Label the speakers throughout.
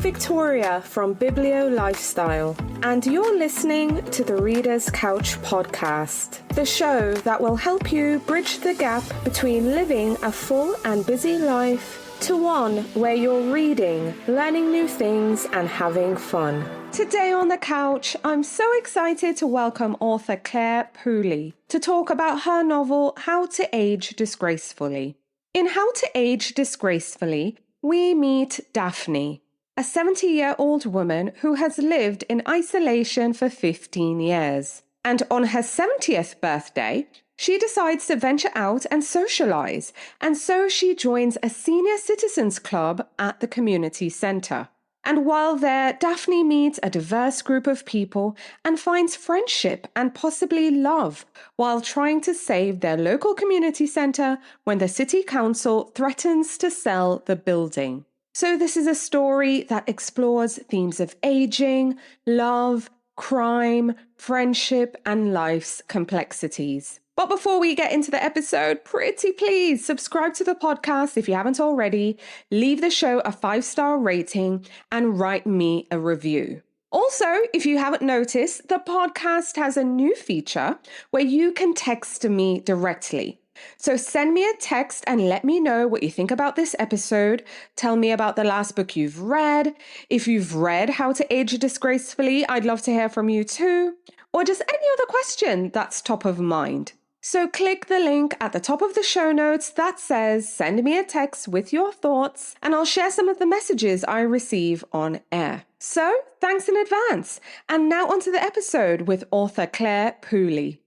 Speaker 1: Victoria from Biblio Lifestyle, and you're listening to the Reader's Couch podcast, the show that will help you bridge the gap between living a full and busy life to one where you're reading, learning new things, and having fun. Today on the couch, I'm so excited to welcome author Clare Pooley to talk about her novel, How to Age Disgracefully. In How to Age Disgracefully, we meet Daphne, a 70-year-old woman who has lived in isolation for 15 years. And on her 70th birthday, she decides to venture out and socialize, and so she joins a senior citizens club at the community center. And while there, Daphne meets a diverse group of people and finds friendship and possibly love while trying to save their local community center when the city council threatens to sell the building. So this is a story that explores themes of aging, love, crime, friendship, and life's complexities. But before we get into the episode, pretty please subscribe to the podcast if you haven't already, leave the show a 5-star rating, and write me a review. Also, if you haven't noticed, the podcast has a new feature where you can text me directly. So send me a text and let me know what you think about this episode. Tell me about the last book you've read. If you've read How to Age Disgracefully, I'd love to hear from you too. Or just any other question that's top of mind. So click the link at the top of the show notes that says send me a text with your thoughts, and I'll share some of the messages I receive on air. So thanks in advance. And now onto the episode with author Clare Pooley.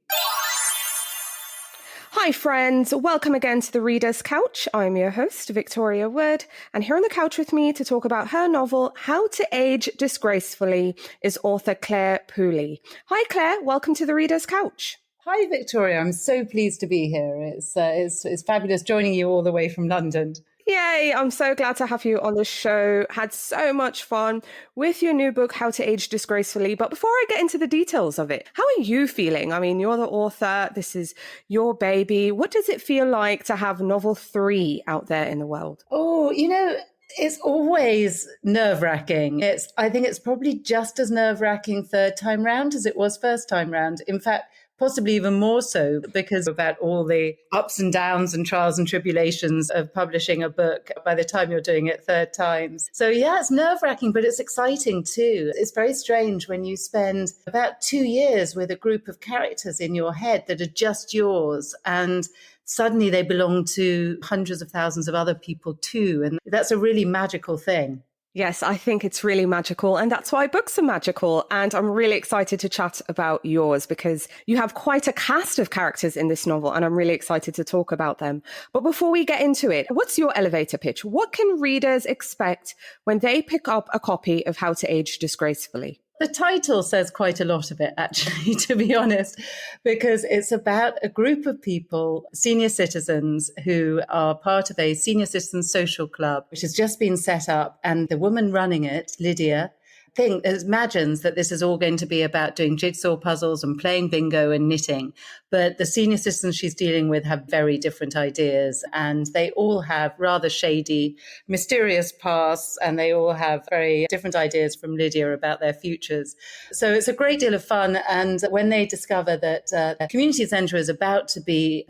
Speaker 1: Hi friends, welcome again to the Reader's Couch. I'm your host, Victoria Wood, and here on the couch with me to talk about her novel, How to Age Disgracefully, is author Clare Pooley. Hi Clare, welcome to the Reader's Couch.
Speaker 2: Hi Victoria, I'm so pleased to be here. It's fabulous joining you all the way from London.
Speaker 1: Yay, I'm so glad to have you on the show. Had so much fun with your new book, How to Age Disgracefully. But before I get into the details of it, how are you feeling? I mean, you're the author. This is your baby. What does it feel like to have novel 3 out there in the world?
Speaker 2: Oh, it's always nerve-wracking. I think it's probably just as nerve-wracking third time round as it was first time round. In fact, possibly even more so because about all the ups and downs and trials and tribulations of publishing a book by the time you're doing it third times. So yeah, it's nerve-wracking, but it's exciting too. It's very strange when you spend about 2 years with a group of characters in your head that are just yours, and suddenly they belong to hundreds of thousands of other people too. And that's a really magical thing.
Speaker 1: Yes, I think it's really magical, and that's why books are magical. And I'm really excited to chat about yours because you have quite a cast of characters in this novel, and I'm really excited to talk about them. But before we get into it, what's your elevator pitch? What can readers expect when they pick up a copy of How to Age Disgracefully?
Speaker 2: The title says quite a lot of it, actually, to be honest, because it's about a group of people, senior citizens, who are part of a senior citizens social club, which has just been set up. And the woman running it, Lydia, imagines that this is all going to be about doing jigsaw puzzles and playing bingo and knitting. But the senior citizens she's dealing with have very different ideas, and they all have rather shady, mysterious pasts, and they all have very different ideas from Lydia about their futures. So it's a great deal of fun. And when they discover that the community centre is about to be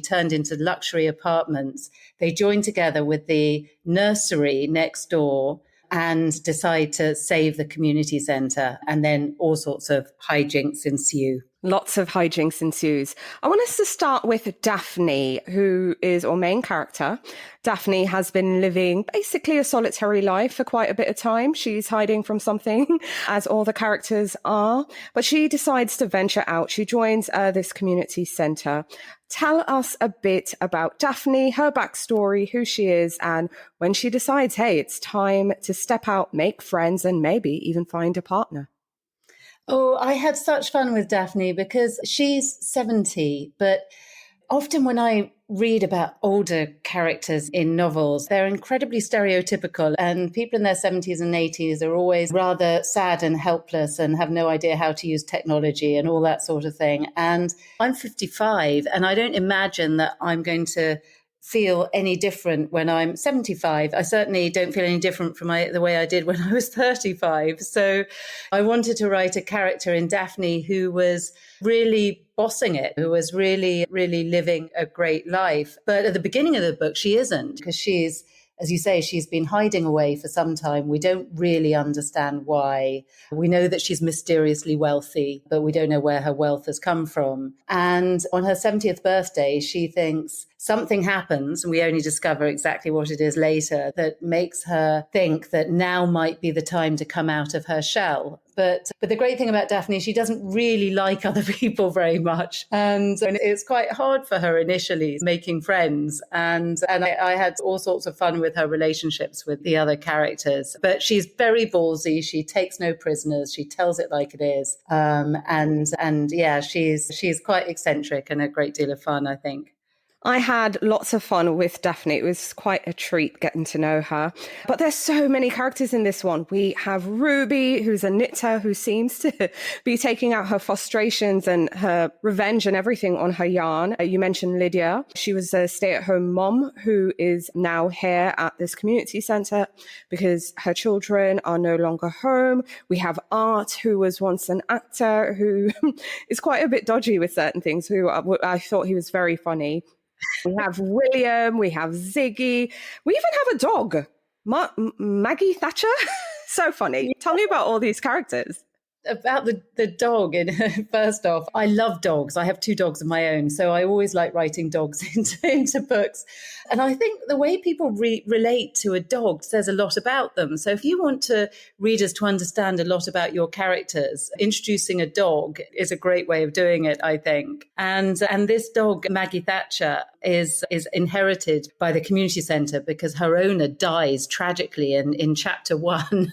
Speaker 2: turned into luxury apartments, they join together with the nursery next door and decide to save the community centre, and then all sorts of hijinks ensue.
Speaker 1: Lots of hijinks ensues. I want us to start with Daphne, who is our main character. Daphne has been living basically a solitary life for quite a bit of time. She's hiding from something, as all the characters are, but she decides to venture out. She joins this community centre. Tell us a bit about Daphne, her backstory, who she is, and when she decides, hey, it's time to step out, make friends, and maybe even find a partner.
Speaker 2: Oh, I had such fun with Daphne because she's 70, but often when I read about older characters in novels, they're incredibly stereotypical, and people in their 70s and 80s are always rather sad and helpless and have no idea how to use technology and all that sort of thing. And I'm 55, and I don't imagine that I'm going to feel any different when I'm 75. I certainly don't feel any different from the way I did when I was 35. So I wanted to write a character in Daphne who was really bossing it, who was really, really living a great life. But at the beginning of the book, she isn't, because she's, as you say, she's been hiding away for some time. We don't really understand why. We know that she's mysteriously wealthy, but we don't know where her wealth has come from. And on her 70th birthday, she thinks something happens, and we only discover exactly what it is later, that makes her think that now might be the time to come out of her shell. But the great thing about Daphne, she doesn't really like other people very much. And it's quite hard for her initially making friends. And I had all sorts of fun with her relationships with the other characters. But she's very ballsy. She takes no prisoners. She tells it like it is. And yeah, she's quite eccentric and a great deal of fun, I think.
Speaker 1: I had lots of fun with Daphne. It was quite a treat getting to know her. But there's so many characters in this one. We have Ruby, who's a knitter who seems to be taking out her frustrations and her revenge and everything on her yarn. You mentioned Lydia. She was a stay-at-home mom who is now here at this community centre because her children are no longer home. We have Art, who was once an actor who is quite a bit dodgy with certain things, who I thought he was very funny. We have William, we have Ziggy, we even have a dog, Maggie Thatcher. So funny. Tell me about all these characters.
Speaker 2: About the dog, first off, I love dogs. I have 2 dogs of my own, so I always like writing dogs into books. And I think the way people relate to a dog says a lot about them. So if you want readers to understand a lot about your characters, introducing a dog is a great way of doing it, I think. And this dog, Maggie Thatcher, is inherited by the community centre because her owner dies tragically in chapter 1.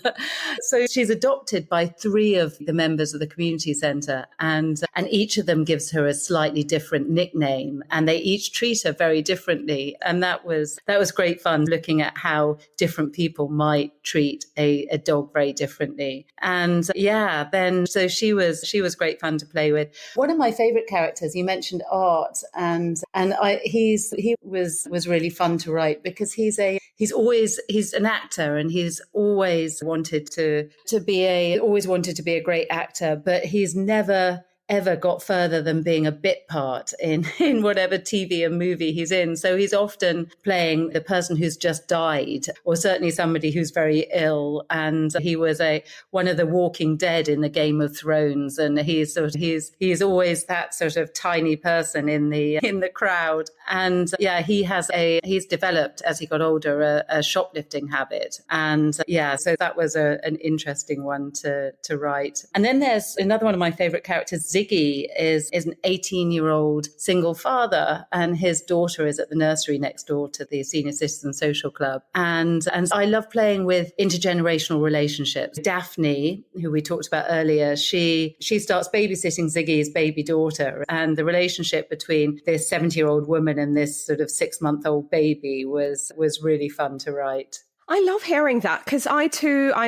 Speaker 2: So she's adopted by 3 of the members of the community centre, and each of them gives her a slightly different nickname, and they each treat her very differently. And that was great fun, looking at how different people might treat a dog very differently. And yeah, then so she was great fun to play with. One of my favourite characters, you mentioned Art, and he was really fun to write because he's an actor, and he's always wanted to be a great actor, but he's never ever got further than being a bit part in whatever TV and movie he's in. So he's often playing the person who's just died, or certainly somebody who's very ill. And he was one of the Walking Dead in the Game of Thrones, and he's always that sort of tiny person in the crowd. And yeah, he's developed as he got older a shoplifting habit, and yeah, so that was an interesting one to write. And then there's another one of my favorite characters. Ziggy is an 18-year-old single father, and his daughter is at the nursery next door to the Senior Citizen Social Club. And I love playing with intergenerational relationships. Daphne, who we talked about earlier, she starts babysitting Ziggy's baby daughter, and the relationship between this 70-year-old woman and this sort of 6-month-old baby was really fun to write.
Speaker 1: I love hearing that because I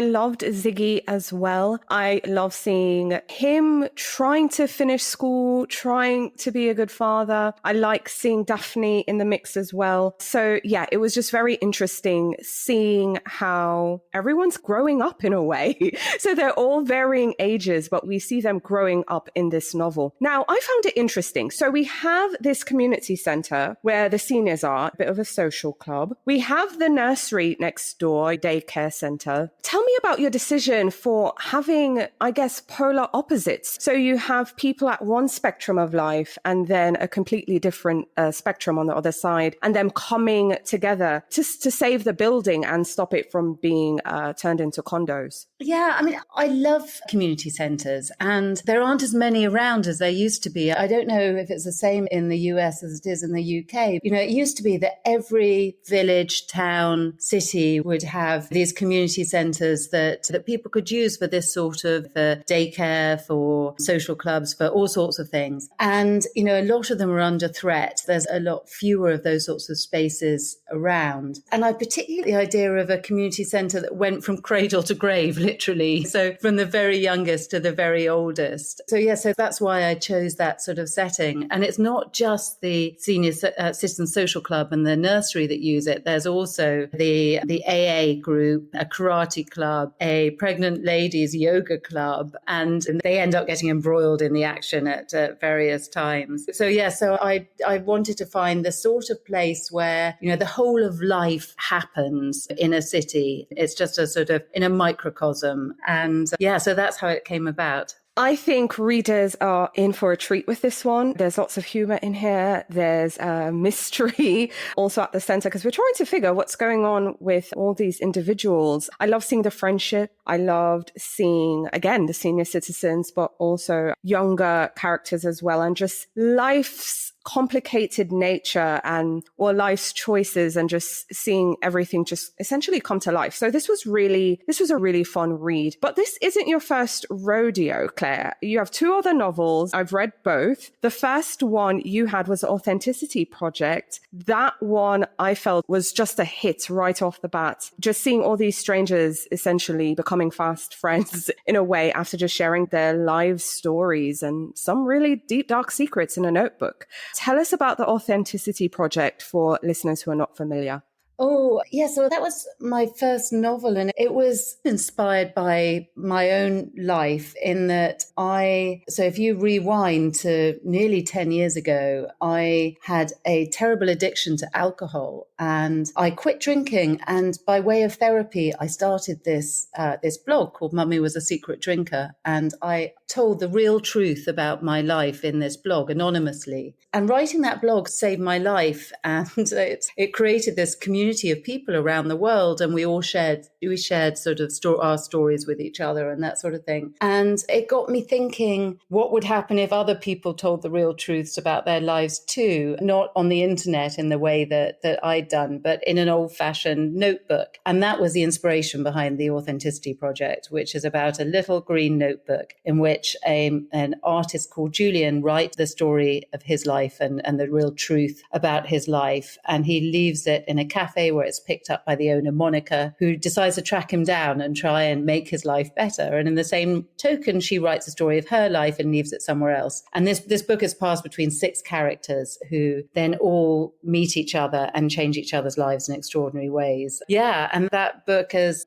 Speaker 1: loved Ziggy as well. I love seeing him trying to finish school, trying to be a good father. I like seeing Daphne in the mix as well. So yeah, it was just very interesting seeing how everyone's growing up in a way. So they're all varying ages, but we see them growing up in this novel. Now, I found it interesting. So we have this community centre where the seniors are, a bit of a social club. We have the nursery next door, daycare center. Tell me about your decision for having, I guess, polar opposites. So you have people at one spectrum of life and then a completely different spectrum on the other side, and them coming together just to save the building and stop it from being turned into condos.
Speaker 2: Yeah, I mean, I love community centres, and there aren't as many around as there used to be. I don't know if it's the same in the US as it is in the UK. You know, it used to be that every village, town, city would have these community centres that people could use for this sort of daycare, for social clubs, for all sorts of things. And, you know, a lot of them are under threat. There's a lot fewer of those sorts of spaces around. And I particularly the idea of a community centre that went from cradle to grave, literally. So from the very youngest to the very oldest. So that's why I chose that sort of setting. And it's not just the senior citizen social club and the nursery that use it. There's also the AA group, a karate club, a pregnant ladies yoga club, and they end up getting embroiled in the action at various times. So I wanted to find the sort of place where, you know, the whole of life happens in a city. It's just a sort of in a microcosm. And so that's how it came about.
Speaker 1: I think readers are in for a treat with this one. There's lots of humor in here. There's a mystery also at the center, because we're trying to figure what's going on with all these individuals. I love seeing the friendship. I loved seeing, again, the senior citizens, but also younger characters as well, and just life's complicated nature or life's choices, and just seeing everything just essentially come to life. So this was a really fun read. But this isn't your first rodeo, Claire. You have two other novels. I've read both. The first one you had was Authenticity Project. That one I felt was just a hit right off the bat. Just seeing all these strangers essentially becoming fast friends in a way after just sharing their live stories and some really deep, dark secrets in a notebook. Tell us about the Authenticity Project for listeners who are not familiar.
Speaker 2: Oh, yeah. So that was my first novel, and it was inspired by my own life in that so if you rewind to nearly 10 years ago, I had a terrible addiction to alcohol and I quit drinking. And by way of therapy, I started this blog called Mummy Was a Secret Drinker. And I told the real truth about my life in this blog anonymously. And writing that blog saved my life. And it created this community of people around the world, and we shared sort of our stories with each other and that sort of thing. And it got me thinking, what would happen if other people told the real truths about their lives too, not on the internet in the way that I'd done, but in an old-fashioned notebook. And that was the inspiration behind the Authenticity Project, which is about a little green notebook in which an artist called Julian writes the story of his life and the real truth about his life. And he leaves it in a cafe where it's picked up by the owner, Monica, who decides to track him down and try and make his life better. And in the same token, she writes a story of her life and leaves it somewhere else. And this book is passed between 6 characters who then all meet each other and change each other's lives in extraordinary ways. Yeah, and that book has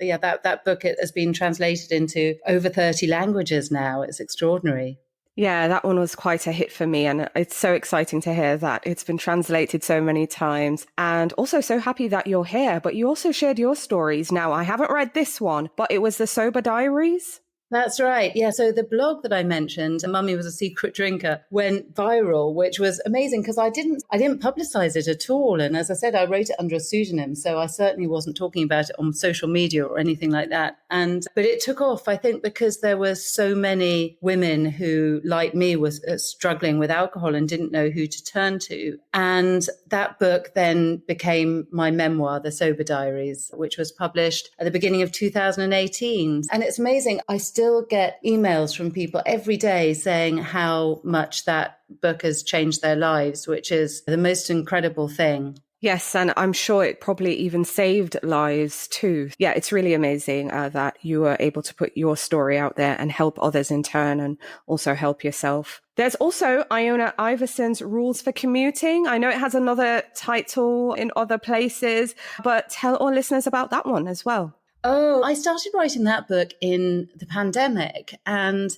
Speaker 2: been translated into over 30 languages now. It's extraordinary.
Speaker 1: Yeah, that one was quite a hit for me. And it's so exciting to hear that it's been translated so many times. And also so happy that you're here. But you also shared your stories. Now, I haven't read this one, but it was the Sober Diaries.
Speaker 2: That's right. Yeah. So the blog that I mentioned, Mummy Was a Secret Drinker, went viral, which was amazing because I didn't publicize it at all. And as I said, I wrote it under a pseudonym. So I certainly wasn't talking about it on social media or anything like that. But it took off, I think, because there were so many women who, like me, was struggling with alcohol and didn't know who to turn to. And that book then became my memoir, The Sober Diaries, which was published at the beginning of 2018. And it's amazing. I still get emails from people every day saying how much that book has changed their lives, which is the most incredible thing.
Speaker 1: Yes, and I'm sure it probably even saved lives too. Yeah, it's really amazing that you were able to put your story out there and help others in turn and also help yourself. There's also Iona Iverson's Rules for Commuting. I know it has another title in other places, but tell our listeners about that one as well.
Speaker 2: Oh, I started writing that book in the pandemic, and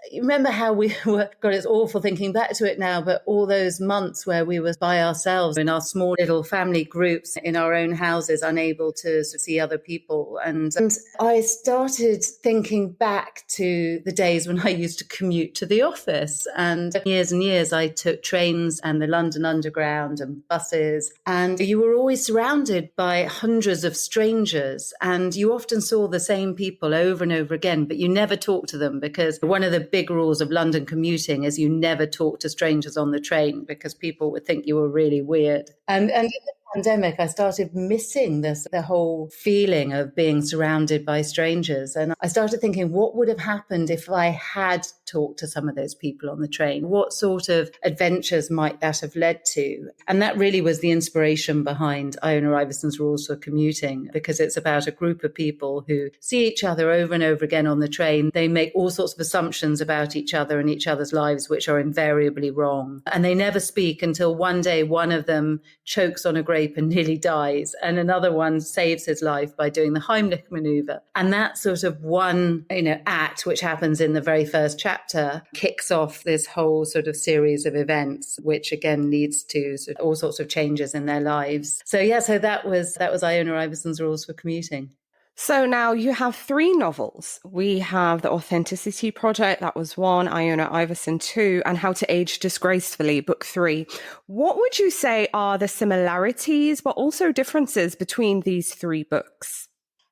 Speaker 2: you remember how we were, God, it's awful thinking back to it now, but all those months where we were by ourselves in our small little family groups in our own houses, unable to see other people. And I started thinking back to the days when I used to commute to the office, and years I took trains and the London Underground and buses, and you were always surrounded by hundreds of strangers, and you often saw the same people over and over again, but you never talked to them because one of the big rules of London commuting is you never talk to strangers on the train because people would think you were really weird. And in the pandemic, I started missing the whole feeling of being surrounded by strangers. And I started thinking, what would have happened if I had talked to some of those people on the train? What sort of adventures might that have led to? And that really was the inspiration behind Iona Iverson's Rules for Commuting, because it's about a group of people who see each other over and over again on the train. They make all sorts of assumptions about each other and each other's lives, which are invariably wrong. And they never speak until one day one of them chokes on a grape and nearly dies, and another one saves his life by doing the Heimlich maneuver. And that sort of one, act, which happens in the very first chapter, kicks off this whole sort of series of events, which again leads to sort of all sorts of changes in their lives. So that was Iona Iverson's Rules for Commuting.
Speaker 1: So now you have 3 novels. We have The Authenticity Project, that was 1, Iona Iverson 2, and How to Age Disgracefully, book 3. What would you say are the similarities, but also differences between these 3 books?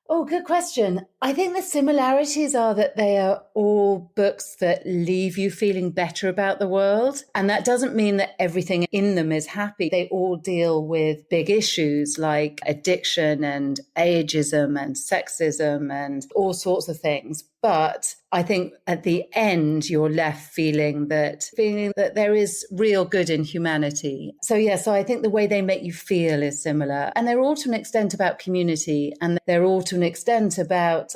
Speaker 2: Oh, good question. I think the similarities are that they are all books that leave you feeling better about the world. And that doesn't mean that everything in them is happy. They all deal with big issues like addiction and ageism and sexism and all sorts of things. But I think at the end, you're left feeling that there is real good in humanity. So I think the way they make you feel is similar. And they're all to an extent about community, and they're all to an extent about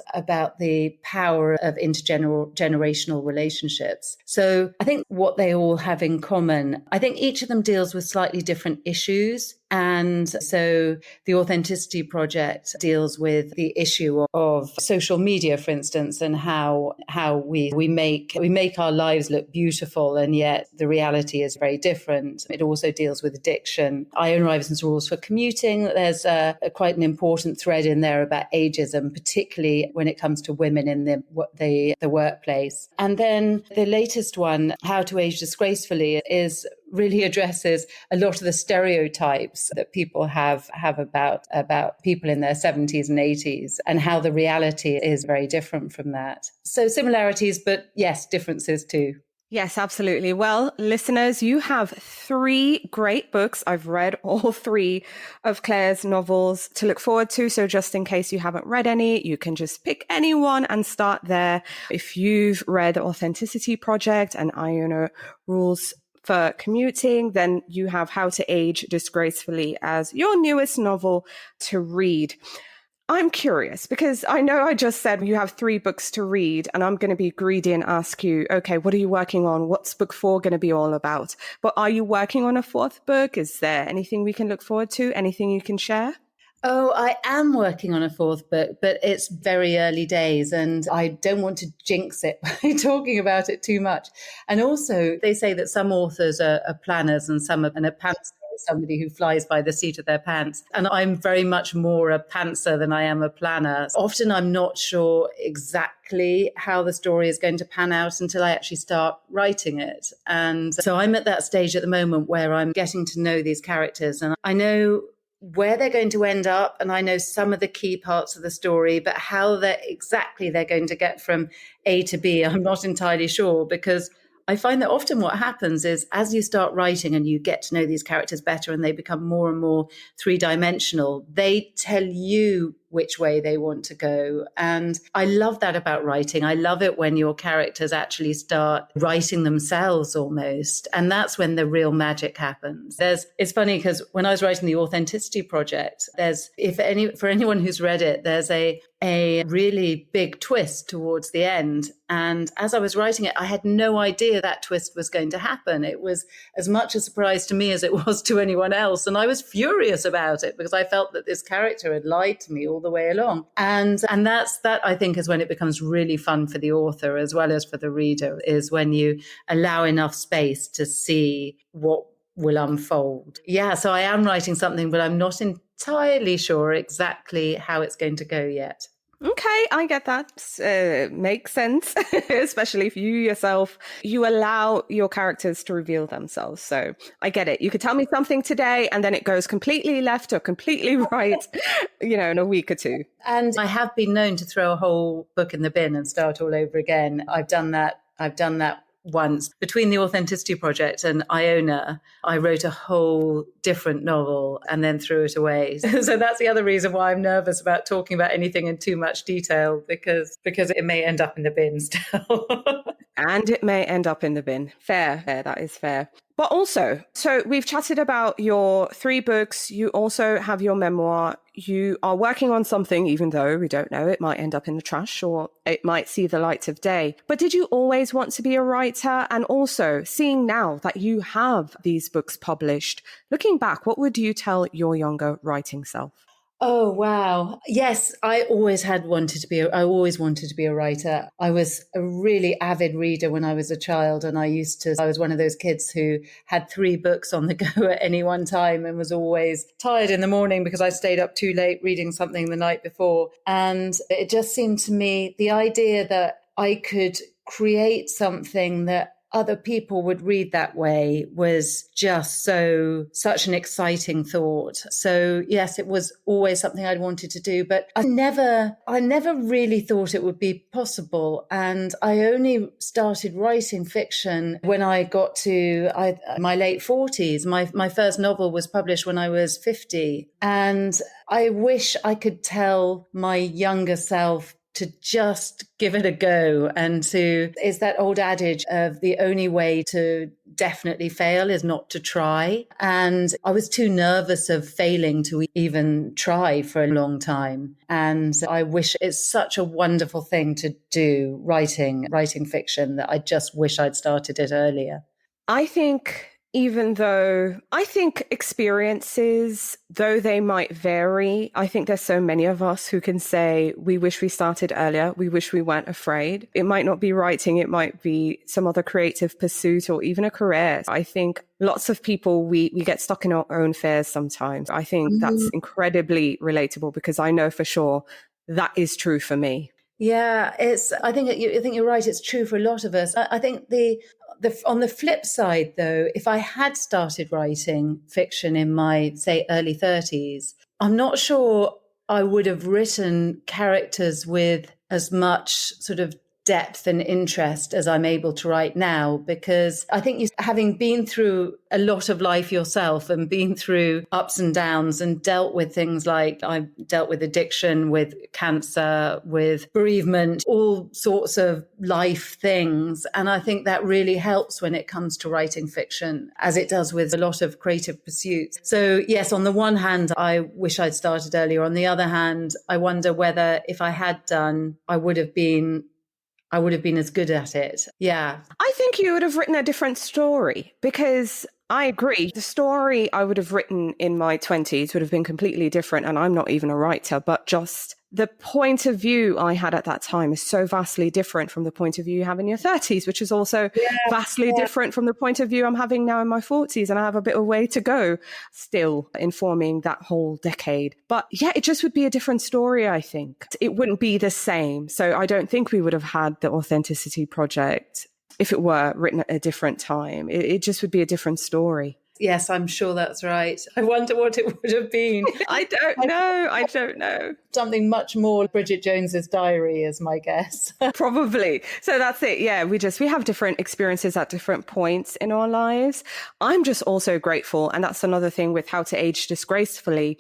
Speaker 2: the power of intergenerational relationships. So I think what they all have in common, I think each of them deals with slightly different issues. And so the Authenticity Project deals with the issue of social media, for instance, and how we make our lives look beautiful, and yet the reality is very different. It also deals with addiction. Iona Iverson's Rules for Commuting, there's quite an important thread in there about ageism, particularly when it comes to women in the workplace. And then the latest one, How to Age Disgracefully, really addresses a lot of the stereotypes that people have about people in their 70s and 80s, and how the reality is very different from that. So similarities, but yes, differences too.
Speaker 1: Yes, absolutely. Well, listeners, you have 3 great books. I've read all 3 of Clare's novels to look forward to. So just in case you haven't read any, you can just pick any one and start there. If you've read Authenticity Project and Iona Rules for Commuting, then you have How to Age Disgracefully as your newest novel to read. I'm curious because I know I just said you have 3 books to read, and I'm going to be greedy and ask you, okay, what are you working on? What's book 4 going to be all about? But are you working on a 4th book? Is there anything we can look forward to? Anything you can share?
Speaker 2: Oh, I am working on a 4th book, but it's very early days and I don't want to jinx it by talking about it too much. And also, they say that some authors are planners and some are a pantser, somebody who flies by the seat of their pants. And I'm very much more a pantser than I am a planner. Often I'm not sure exactly how the story is going to pan out until I actually start writing it. And so I'm at that stage at the moment where I'm getting to know these characters, and I know where they're going to end up, and I know some of the key parts of the story, but how they're going to get from A to B, I'm not entirely sure, because I find that often what happens is as you start writing and you get to know these characters better and they become more and more 3-dimensional, they tell you which way they want to go. And I love that about writing. I love it when your characters actually start writing themselves almost. And that's when the real magic happens. It's funny because when I was writing the Authenticity Project, for anyone who's read it, there's a really big twist towards the end. And as I was writing it, I had no idea that twist was going to happen. It was as much a surprise to me as it was to anyone else. And I was furious about it because I felt that this character had lied to me all the way along. And that I think is when it becomes really fun for the author as well as for the reader, is when you allow enough space to see what will unfold. Yeah, so I am writing something, but I'm not entirely sure exactly how it's going to go yet.
Speaker 1: Okay, I get that. Makes sense, especially if you allow your characters to reveal themselves. So I get it. You could tell me something today and then it goes completely left or completely right, in a week or 2.
Speaker 2: And I have been known to throw a whole book in the bin and start all over again. I've done that once. Between the Authenticity Project and Iona, I wrote a whole different novel and then threw it away. So that's the other reason why I'm nervous about talking about anything in too much detail, because it may end up in the bin still.
Speaker 1: And it may end up in the bin. Fair, that is fair. But also, so we've chatted about your 3 books. You also have your memoir. You are working on something, even though we don't know, it might end up in the trash or it might see the light of day. But did you always want to be a writer? And also, seeing now that you have these books published, looking back, what would you tell your younger writing self?
Speaker 2: Oh, wow. Yes, I always wanted to be a writer. I was a really avid reader when I was a child, and I was one of those kids who had 3 books on the go at any one time and was always tired in the morning because I stayed up too late reading something the night before. And it just seemed to me the idea that I could create something that other people would read that way was just such an exciting thought. So yes, it was always something I'd wanted to do, but I never really thought it would be possible. And I only started writing fiction when I got to my late 40s. My first novel was published when I was 50. And I wish I could tell my younger self to just give it a go, and it's that old adage of the only way to definitely fail is not to try. And I was too nervous of failing to even try for a long time. And I wish it's such a wonderful thing to do, writing fiction, that I just wish I'd started it earlier.
Speaker 1: I think experiences, though they might vary, I think there's so many of us who can say, we wish we started earlier. We wish we weren't afraid. It might not be writing. It might be some other creative pursuit or even a career. I think lots of people, we get stuck in our own fears sometimes. I think that's incredibly relatable, because I know for sure that is true for me.
Speaker 2: Yeah, I think you're right. It's true for a lot of us. I think on the flip side, though, if I had started writing fiction in my, say, early 30s, I'm not sure I would have written characters with as much sort of depth and interest as I'm able to write now, because I think having been through a lot of life yourself and been through ups and downs and dealt with things like I dealt with addiction, with cancer, with bereavement, all sorts of life things. And I think that really helps when it comes to writing fiction, as it does with a lot of creative pursuits. So yes, on the one hand, I wish I'd started earlier. On the other hand, I wonder whether if I had done, I would have been as good at it. Yeah.
Speaker 1: I think you would have written a different story, because I agree. The story I would have written in my 20s would have been completely different. And I'm not even a writer, but just the point of view I had at that time is so vastly different from the point of view you have in your 30s, which is also vastly different from the point of view I'm having now in my 40s. And I have a bit of way to go still in forming that whole decade. But yeah, it just would be a different story, I think. It wouldn't be the same. So I don't think we would have had the Authenticity Project if it were written at a different time. It just would be a different story.
Speaker 2: Yes, I'm sure that's right. I wonder what it would have been.
Speaker 1: I don't know.
Speaker 2: Something much more Bridget Jones's Diary is my guess.
Speaker 1: Probably. So that's it. Yeah, we have different experiences at different points in our lives. I'm just also grateful. And that's another thing with How to Age Disgracefully.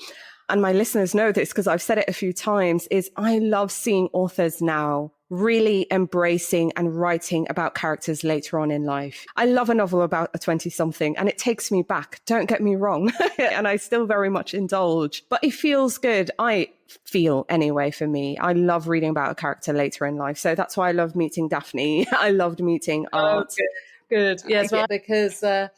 Speaker 1: And my listeners know this because I've said it a few times, is I love seeing authors now really embracing and writing about characters later on in life. I love a novel about a 20-something and it takes me back, don't get me wrong. And I still very much indulge, but it feels good. I feel anyway, for me, I love reading about a character later in life. So that's why I love meeting Daphne. I loved meeting Art.
Speaker 2: Good. Yes, right. Because I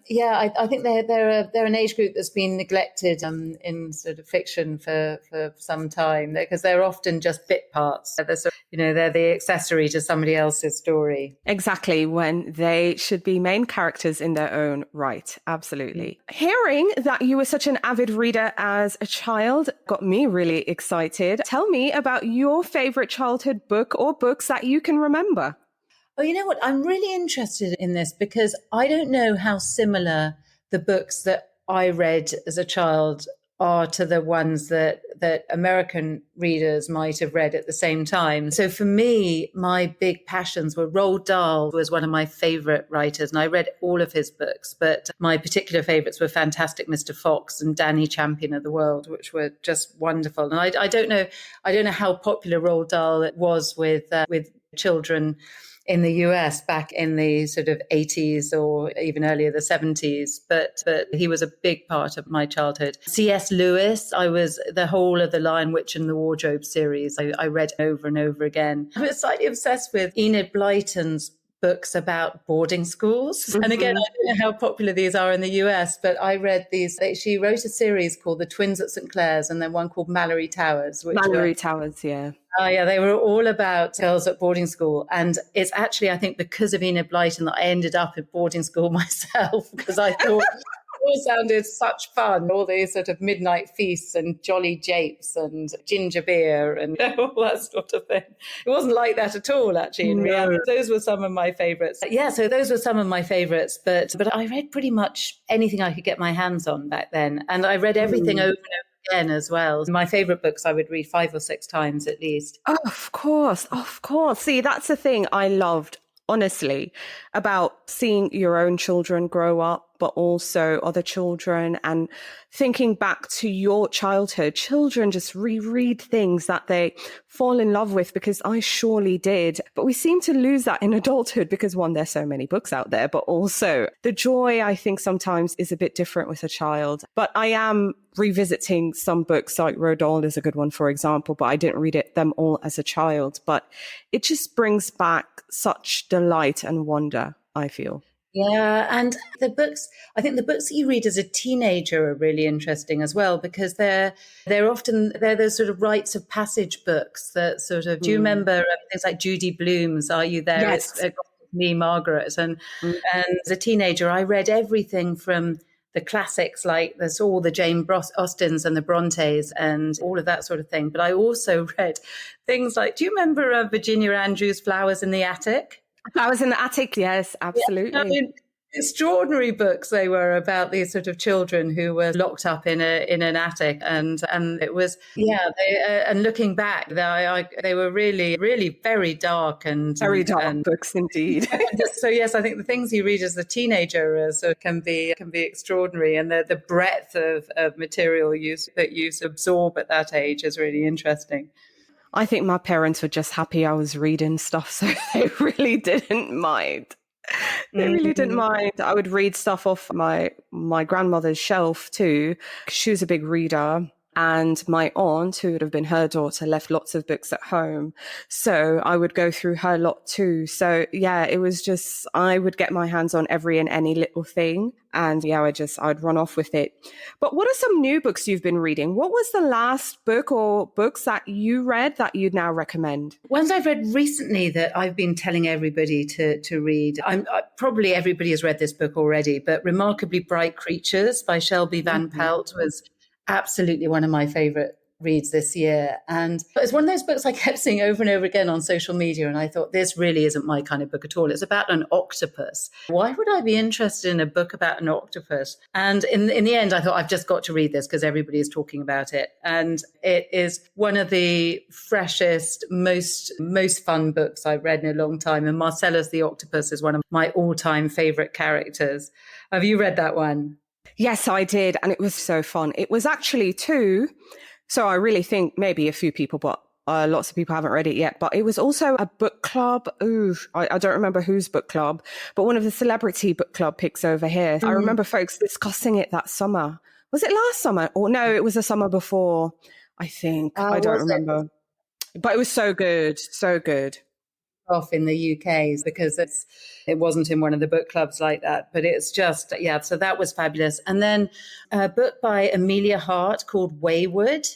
Speaker 2: think they're an age group that's been neglected in sort of fiction for some time, because they're often just bit parts. They're the accessory to somebody else's story.
Speaker 1: Exactly, when they should be main characters in their own right. Absolutely. Hearing that you were such an avid reader as a child got me really excited. Tell me about your favorite childhood book or books that you can remember.
Speaker 2: Oh, you know what? I'm really interested in this because I don't know how similar the books that I read as a child are to the ones that American readers might have read at the same time. So for me, my big passions were Roald Dahl was one of my favorite writers, and I read all of his books, but my particular favorites were Fantastic Mr. Fox and Danny Champion of the World, which were just wonderful. And I don't know how popular Roald Dahl was with children in the US back in the sort of 80s or even earlier the 70s, but he was a big part of my childhood. C.S. Lewis, I was the whole of the Lion, Witch and the Wardrobe series. I read over and over again. I was slightly obsessed with Enid Blyton's books about boarding schools. Mm-hmm. And again, I don't know how popular these are in the US, but I read these. She wrote a series called The Twins at St. Clair's and then one called Mallory Towers.
Speaker 1: Towers, yeah.
Speaker 2: Oh, yeah, they were all about girls at boarding school. And it's actually, I think, because of Enid Blyton that I ended up at boarding school myself, because I thought it all sounded such fun. All these sort of midnight feasts and jolly japes and ginger beer and all that sort of thing. It wasn't like that at all, actually, in reality. Those were some of my favourites. Yeah, so those were some of my favourites. But I read pretty much anything I could get my hands on back then. And I read everything over and over again as well. My favorite books I would read 5 or 6 times at least.
Speaker 1: Oh, of course. See, that's the thing I loved, honestly, about seeing your own children grow up, but also other children, and thinking back to your childhood. Children just reread things that they fall in love with, because I surely did. But we seem to lose that in adulthood because, one, there's so many books out there, but also the joy, I think, sometimes is a bit different with a child. But I am revisiting some books, like Roald Dahl is a good one, for example, but I didn't read them all as a child. But it just brings back such delight and wonder, I feel.
Speaker 2: Yeah, and I think the books that you read as a teenager are really interesting as well, because they're those sort of rites of passage books that sort of, do you remember things like Judy Blume's Are You There?
Speaker 1: Yes.
Speaker 2: It's Me, Margaret. And as a teenager, I read everything from the classics, like there's all the Jane Austens and the Brontes and all of that sort of thing. But I also read things like, do you remember Virginia Andrews' Flowers in the Attic?
Speaker 1: Flowers in the Attic, yes, absolutely.
Speaker 2: Yeah, I mean, extraordinary books they were, about these sort of children who were locked up in an attic, and it was and looking back, they were really, really very dark and
Speaker 1: very dark books indeed.
Speaker 2: So yes, I think the things you read as a teenager can be extraordinary, and the breadth of material that you absorb at that age is really interesting.
Speaker 1: I think my parents were just happy I was reading stuff, so they really didn't mind. They really didn't mind. I would read stuff off my grandmother's shelf too. She was a big reader. And my aunt, who would have been her daughter, left lots of books at home. So I would go through her lot too. So yeah, it was just, I would get my hands on every and any little thing. And yeah, I'd run off with it. But what are some new books you've been reading? What was the last book or books that you read that you'd now recommend?
Speaker 2: Ones I've read recently that I've been telling everybody to read. Probably everybody has read this book already, but Remarkably Bright Creatures by Shelby Van Pelt was absolutely one of my favorite reads this year. And it's one of those books I kept seeing over and over again on social media. And I thought, this really isn't my kind of book at all. It's about an octopus. Why would I be interested in a book about an octopus? And in the end, I thought, I've just got to read this because everybody is talking about it. And it is one of the freshest, most fun books I've read in a long time. And Marcellus the octopus is one of my all-time favorite characters. Have you read that one?
Speaker 1: Yes, I did. And it was so fun. It was actually too. So I really think maybe a few people, but lots of people haven't read it yet. But it was also a book club. I don't remember whose book club, but one of the celebrity book club picks over here. I remember folks discussing it that summer. Was it last summer? Or no, it was the summer before, I think. I don't remember. But it was so good. So good.
Speaker 2: Off in the UK because it wasn't in one of the book clubs like that, but it's just, so that was fabulous. And then a book by Amelia Hart called Wayward.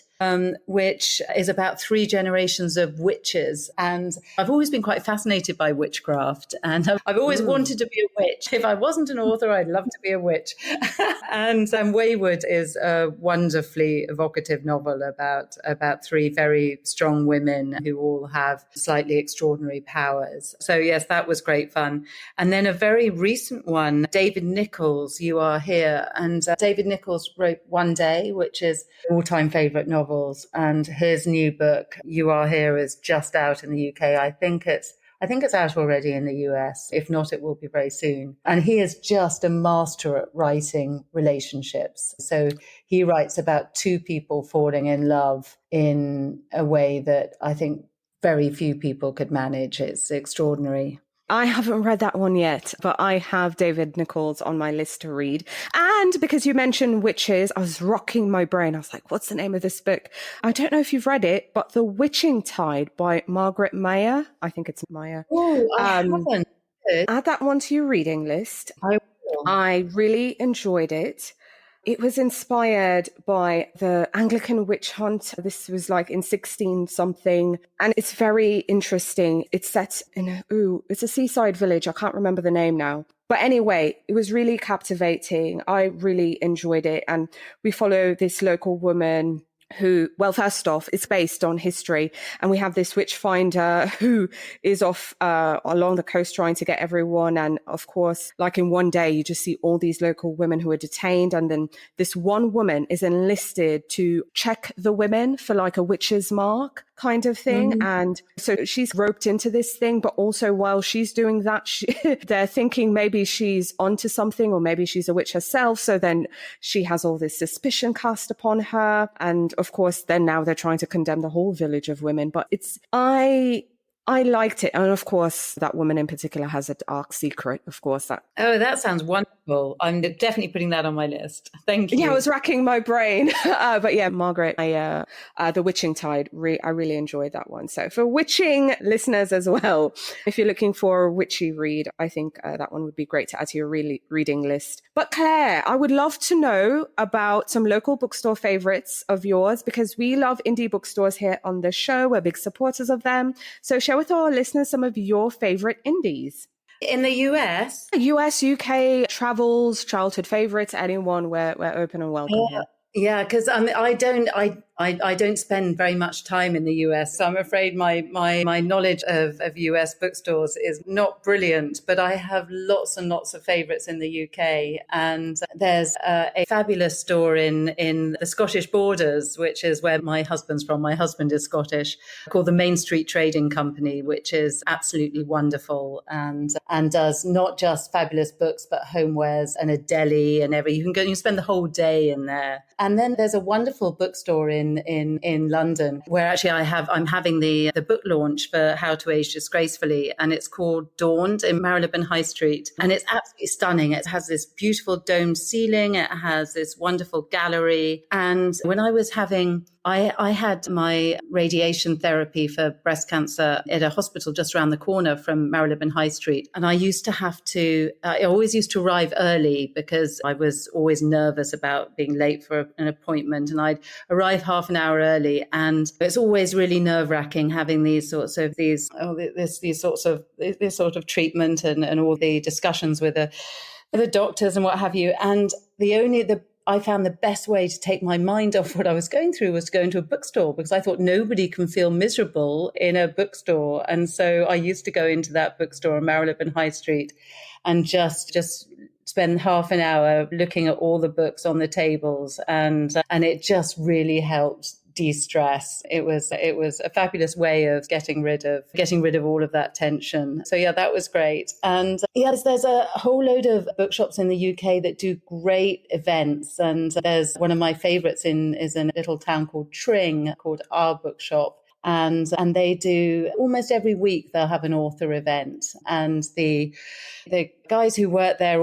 Speaker 2: which is about 3 generations of witches. And I've always been quite fascinated by witchcraft. And I've always wanted to be a witch. If I wasn't an author, I'd love to be a witch. And Wayward is a wonderfully evocative novel about 3 very strong women who all have slightly extraordinary powers. So yes, that was great fun. And then a very recent one, David Nicholls, You Are Here. And David Nicholls wrote One Day, which is all-time favorite novels. And his new book, You Are Here, is just out in the UK. I think it's out already in the US. If not, it will be very soon. And he is just a master at writing relationships. So he writes about 2 people falling in love in a way that I think very few people could manage. It's extraordinary.
Speaker 1: I haven't read that one yet, but I have David Nicholls on my list to read. And because you mentioned witches, I was rocking my brain. I was like, what's the name of this book? I don't know if you've read it, but The Witching Tide by Margaret Meyer. I think it's Meyer.
Speaker 2: Oh, I haven't.
Speaker 1: Add that one to your reading list.
Speaker 2: I will.
Speaker 1: I really enjoyed it. It was inspired by the Anglican witch hunt. This was like in 16 something. And it's very interesting. It's set in it's a seaside village. I can't remember the name now. But anyway, it was really captivating. I really enjoyed it. And we follow this local woman who, well, first off, it's based on history. And we have this witch finder who is off along the coast trying to get everyone. And of course, like in one day, you just see all these local women who are detained. And then this one woman is enlisted to check the women for like a witch's mark kind of thing. Mm-hmm. And so she's roped into this thing, but also while she's doing that, they're thinking maybe she's onto something or maybe she's a witch herself. So then she has all this suspicion cast upon her. And of course, then now they're trying to condemn the whole village of women. But I liked it. And of course, that woman in particular has a dark secret, of course.
Speaker 2: That sounds wonderful. I'm definitely putting that on my list. Thank you.
Speaker 1: Yeah, I was racking my brain. But yeah, Margaret, The Witching Tide, I really enjoyed that one. So for witching listeners as well, if you're looking for a witchy read, I think that one would be great to add to your reading list. But Claire, I would love to know about some local bookstore favorites of yours, because we love indie bookstores here on the show. We're big supporters of them. So share with our listeners some of your favorite indies.
Speaker 2: In the US?
Speaker 1: US, UK, travels, childhood favorites, anyone, we're open and welcome here.
Speaker 2: Yeah, because I don't spend very much time in the US, so I'm afraid my knowledge of US bookstores is not brilliant, but I have lots and lots of favourites in the UK. And there's a fabulous store in the Scottish Borders, which is where my husband's from. My husband is Scottish, called the Main Street Trading Company, which is absolutely wonderful and does not just fabulous books, but homewares and a deli and everything. You can spend the whole day in there. And then there's a wonderful bookstore in London where actually I'm having the book launch for How to Age Disgracefully, and it's called Dawned in Marylebone High Street. And it's absolutely stunning. It has this beautiful domed ceiling. It has this wonderful gallery. And when I was I had my radiation therapy for breast cancer at a hospital just around the corner from Marylebone High Street. And I always used to arrive early because I was always nervous about being late for an appointment. And I'd arrive half an hour early. And it's always really nerve-wracking having this sort of treatment and all the discussions with the doctors and what have you. And I found the best way to take my mind off what I was going through was to go into a bookstore, because I thought nobody can feel miserable in a bookstore. And so I used to go into that bookstore on Marylebone High Street and just spend half an hour looking at all the books on the tables. And it just really helped de-stress. It was a fabulous way of getting rid of all of that tension. So yeah, that was great. And yes, there's a whole load of bookshops in the UK that do great events. And there's one of my favorites is in a little town called Tring, called Our Bookshop. And they do almost every week they'll have an author event, and the guys who work there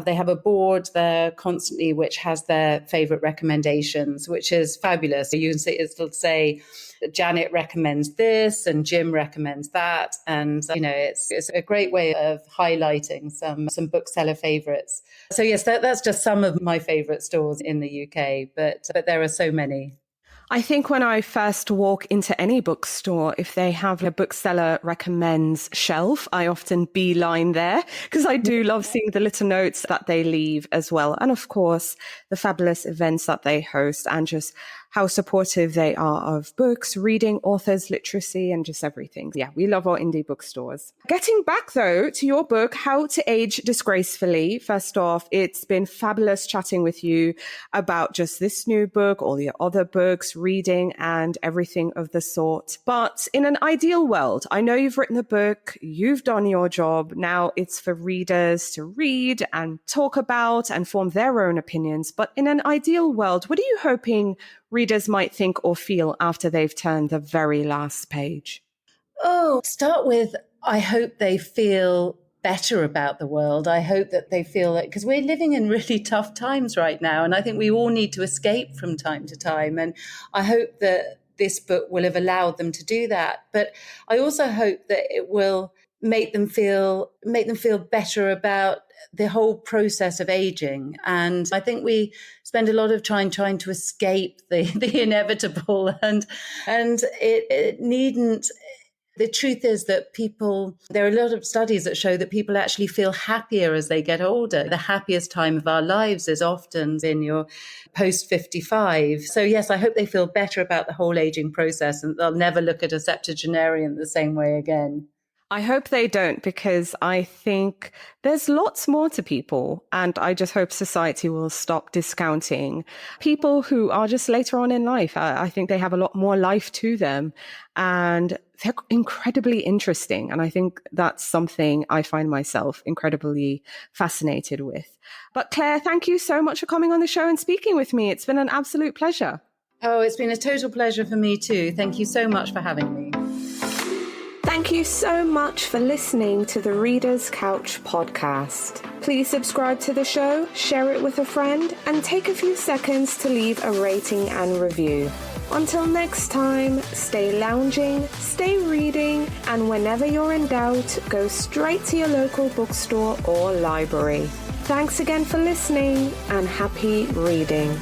Speaker 2: they have a board there constantly which has their favorite recommendations, which is fabulous. So you can see it'll say Janet recommends this and Jim recommends that, and it's a great way of highlighting some bookseller favorites. So yes, that's just some of my favorite stores in the UK, but there are so many.
Speaker 1: I think when I first walk into any bookstore, if they have a bookseller recommends shelf, I often beeline there because I do love seeing the little notes that they leave as well. And of course, the fabulous events that they host and just how supportive they are of books, reading, authors, literacy, and just everything. Yeah, we love our indie bookstores. Getting back though to your book, How to Age Disgracefully. First off, it's been fabulous chatting with you about just this new book, all your other books, reading and everything of the sort. But in an ideal world, I know you've written the book, you've done your job. Now it's for readers to read and talk about and form their own opinions. But in an ideal world, what are you hoping readers might think or feel after they've turned the very last page?
Speaker 2: Oh, start with, I hope they feel better about the world. I hope that they feel that, because we're living in really tough times right now. And I think we all need to escape from time to time. And I hope that this book will have allowed them to do that. But I also hope that it will make them feel better about the whole process of aging. And I think we spend a lot of time trying to escape the inevitable, and it needn't. The truth is that there are a lot of studies that show that people actually feel happier as they get older. The happiest time of our lives is often in your post 55. So yes, I hope they feel better about the whole aging process and they'll never look at a septuagenarian the same way again.
Speaker 1: I hope they don't, because I think there's lots more to people. And I just hope society will stop discounting people who are just later on in life. I think they have a lot more life to them and they're incredibly interesting. And I think that's something I find myself incredibly fascinated with. But Claire, thank you so much for coming on the show and speaking with me. It's been an absolute pleasure.
Speaker 2: Oh, it's been a total pleasure for me too. Thank you so much for having me.
Speaker 1: Thank you so much for listening to the Reader's Couch podcast. Please subscribe to the show, share it with a friend, and take a few seconds to leave a rating and review. Until next time, stay lounging, stay reading, and whenever you're in doubt, go straight to your local bookstore or library. Thanks again for listening, and happy reading.